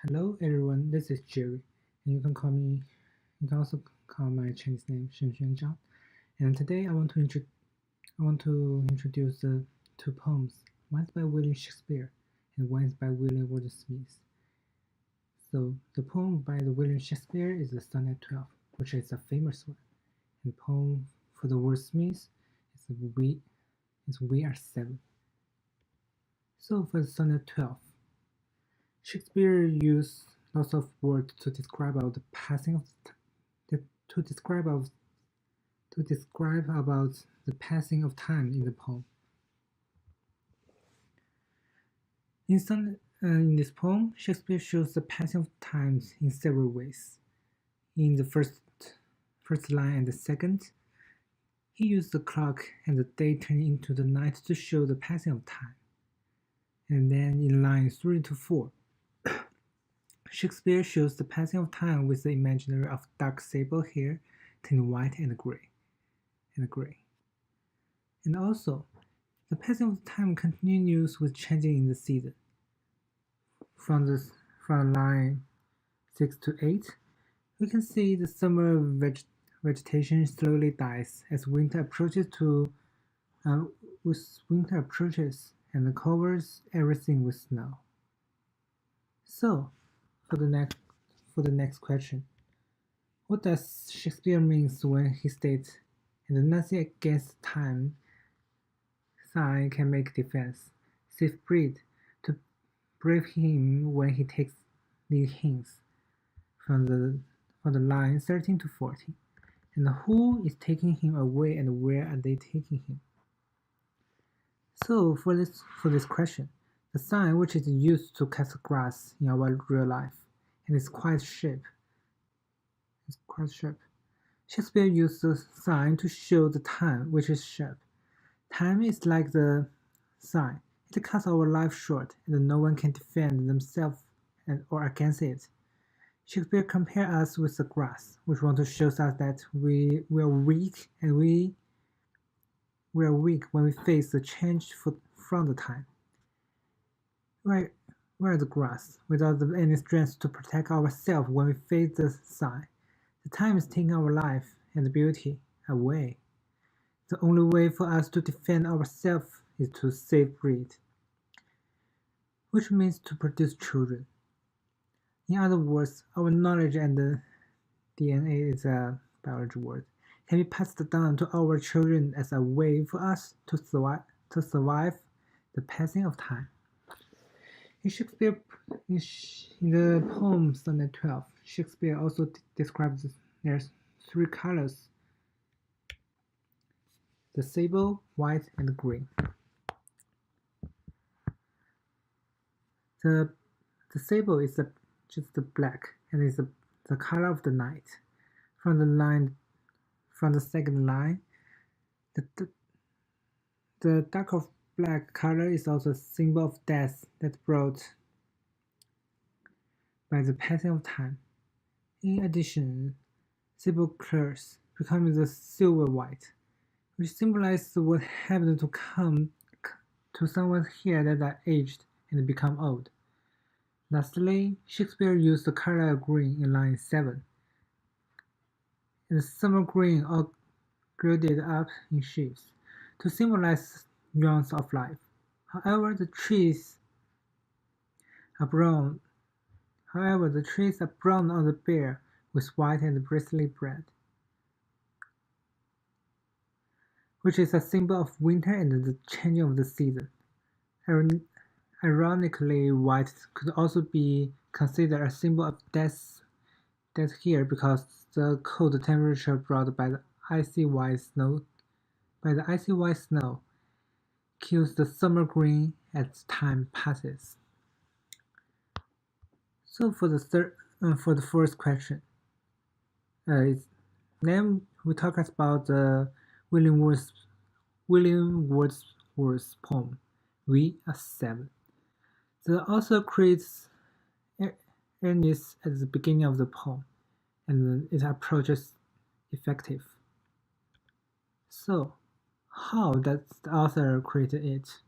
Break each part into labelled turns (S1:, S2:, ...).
S1: Hello everyone, this is Jerry, and you can also call my Chinese name Shengxuan.Zhang. And today I want to introduce the two poems. One is by William Shakespeare, and one is by William Wordsmith. So the poem by the William Shakespeare is the Sonnet 12, which is a famous one. And the poem for the Wordsmith is We Are Seven. So for the Sonnet 12. Shakespeare used lots of words to describe about the passing of to describe about the passing of time in the poem. In this poem, Shakespeare shows the passing of time in several ways. In the first line and the second, he used the clock and the day turning into the night to show the passing of time. And then in lines 3 to 4, Shakespeare shows the passing of time with the imaginary of dark sable hair turning white and gray. And also, the passing of time continues with changing in the season. From line 6 to 8, we can see the summer vegetation slowly dies as winter approaches and covers everything with snow. So, for the next question, what does Shakespeare means when he states, "And nothing against time sign can make defense, save breed to brave him when he takes the hints," from the line 13 to 14. And who is taking him away and where are they taking him? So for this question, the sign which is used to cut grass in our real life and is quite sharp. Shakespeare used the sign to show the time which is sharp. Time is like the sign. It cuts our life short, and no one can defend themselves or against it. Shakespeare compares us with the grass, which wants to show us that we are weak, and we are weak when we face the change from the time. We're the grass, without any strength to protect ourselves when we face the sign. The time is taking our life and the beauty away. The only way for us to defend ourselves is to save breed, which means to produce children. In other words, our knowledge and the DNA is a biology word, can be passed down to our children as a way for us to survive the passing of time. In the poem Sonnet 12, Shakespeare also describes there's three colors: the sable, white, and green. The sable is just the black and is the color of the night. From the second line, the dark of black color is also a symbol of death that brought by the passing of time. In addition, sable colors become the silver white, which symbolizes what happened to someone here that are aged and become old. Lastly, Shakespeare used the color green in line 7, and summer green all gilded up in sheaves, to symbolize nuance of life. However, the trees are brown on the bare with white and bristly red, which is a symbol of winter and the changing of the season. Ironically, white could also be considered a symbol of death here because the cold temperature brought by the icy white snow kills the summer green as time passes. So for the first question, then we talk about William Wordsworth's poem "We Are Seven." The author creates earnest at the beginning of the poem, and it approaches effective. So, how does the author create it?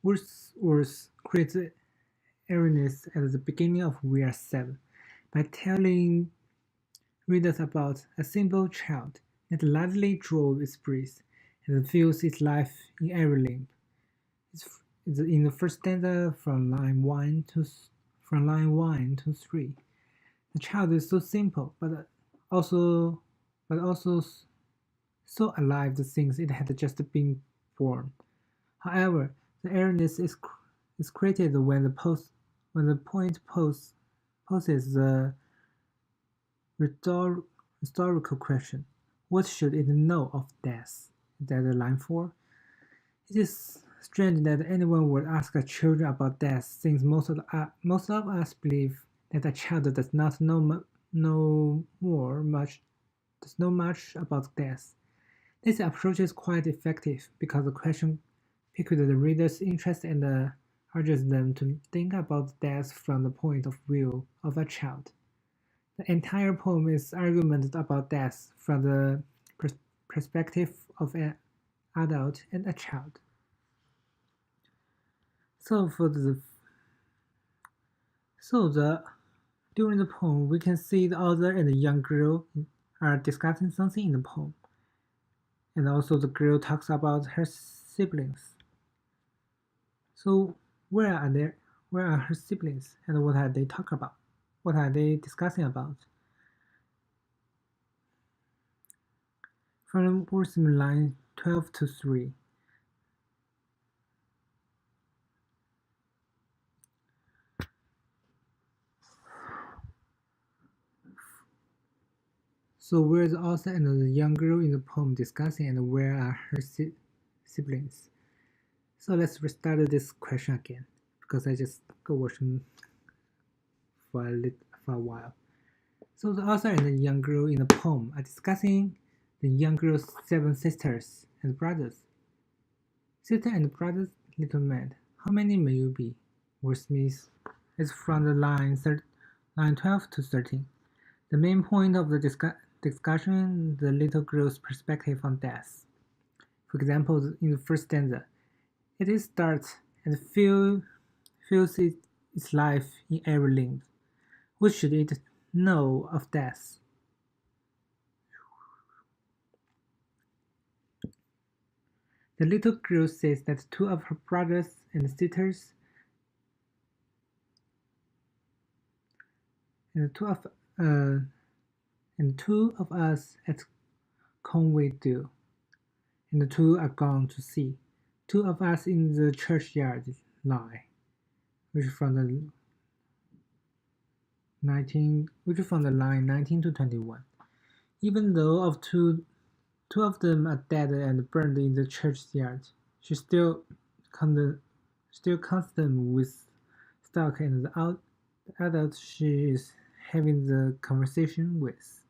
S1: Wordsworth creates airiness at the beginning of Weir 7 by telling readers about a simple child that lightly draws its breath and feels its life in every limb. It's in the first stanza from line 1 to 3. The child is so simple, also but also so alive that thinks it had just been born. However, the airiness is created when the poet poses the rhetorical question: what should it know of death? That the line 4. It is strange that anyone would ask children about death, since most of us believe that a child does not know much about death. This approach is quite effective because the question piques the reader's interest and urges them to think about death from the point of view of a child. The entire poem is argument about death from the perspective of an adult and a child. So during the poem, we can see the author and the young girl are discussing something in the poem, and also the girl talks about her siblings. So where are her siblings, and what are they talking about? What are they discussing about? From verse line 12 to 3. So where is the author and the young girl in the poem discussing, and where are her siblings? So let's restart this question again, because I just go watching for a while. So the author and the young girl in the poem are discussing the young girl's 7 sisters and brothers. Sister and brothers, little man, how many may you be? Wordsmith is from the line 12 to 13. The main point of the discussion, the little girl's perspective on death. For example, in the first stanza, it starts and feels its life in every limb. What should it know of death? The little girl says that 2 of her brothers and sisters and 2 of us at Conway do, and 2 are gone to sea. 2 of us in the churchyard lie, which from the line 19 to 21. Even though two of them are dead and burned in the churchyard, she still counts them with stock and the adult she is having the conversation with.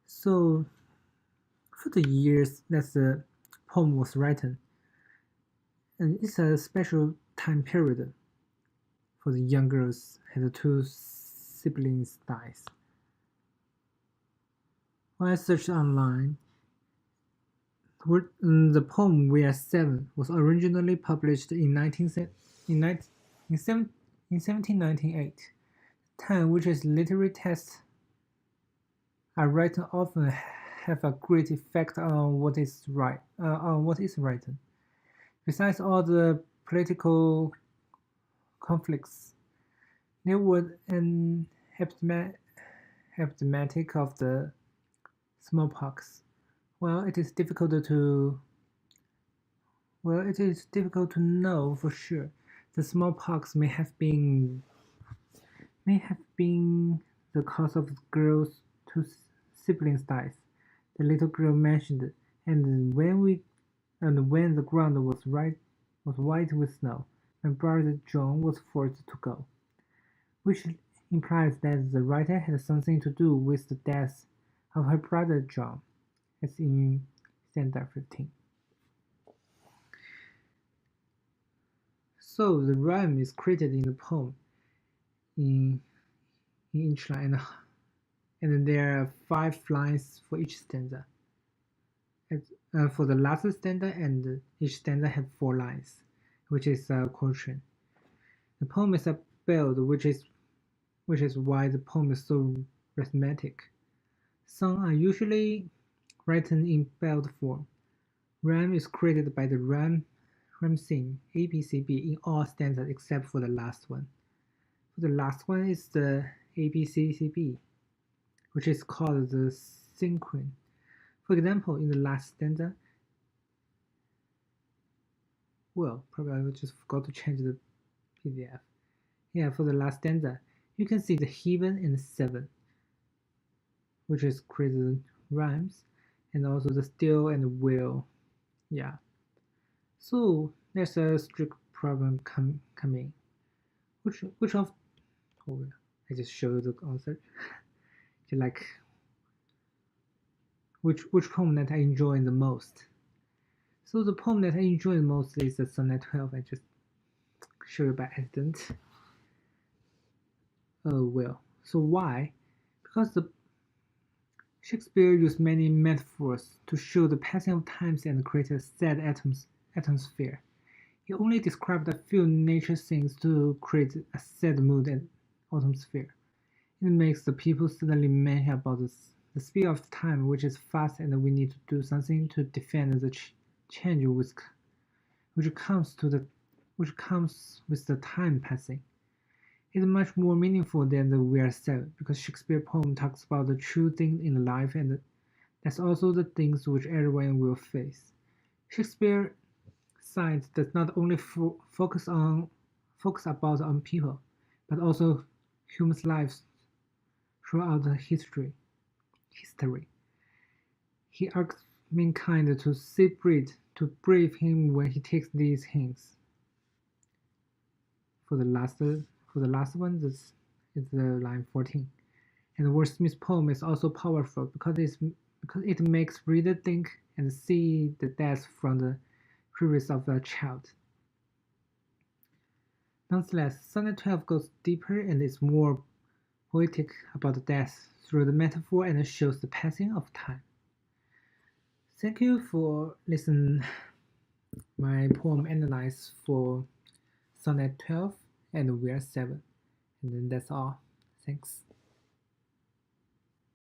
S1: So, for the years that the poem was written, and it's a special time period for the young girls and the 2 siblings dies. When I searched online, the poem Weir 7 was originally published in 1798, time which is literary texts are written often have a great effect on what is written. Besides all the political conflicts, there was an epidemic of the smallpox. Well, it is difficult to know for sure. The smallpox may have been the cause of the girl's 2 siblings' death. The little girl mentioned, and when the ground was white with snow, my brother John was forced to go, which implies that the writer had something to do with the death of her brother John, as in stanza 15. So the rhyme is created in the poem in each line, and there are 5 lines for each stanza. For the last stanza, and each stanza has 4 lines. which is a quatrain. The poem is a ballad, which is why the poem is so rhythmic. Songs are usually written in ballad form. Rhyme is created by the rhyme scene ABCB in all stanzas except for the last one. The last one is the ABCCB, which is called the synchron. For example, in the last stanza, well, probably I just forgot to change the PDF. Yeah, for the last stanza, you can see the heaven and the seven, which is created rhymes, and also the still and the will. Yeah. So there's a strict problem coming. Which of oh, I just showed the answer. Like which poem that I enjoy the most. So the poem that I enjoy the most is the Sonnet 12. I just show you by accident. Oh well. So why? Because the Shakespeare used many metaphors to show the passing of times and create a sad atmosphere. He only described a few nature scenes to create a sad mood and atmosphere. It makes the people suddenly mention about the speed of time, which is fast, and we need to do something to defend the change which comes with the time passing. It's much more meaningful than the we are said, because Shakespeare poem talks about the true things in life, and that's also the things which everyone will face. Shakespeare science does not only focus about on people, but also human lives throughout the history. He asks mankind to brave him when he takes these hints. For the last one, this is the line 14. And Wordsmith's poem is also powerful because it makes reader think and see the death from the previous of a child. Nonetheless, Sonnet 12 goes deeper and is more poetic about death through the metaphor and shows the passing of time. Thank you for listening my poem analyze for Sonnet 12 and We Are 7. And then that's all. Thanks.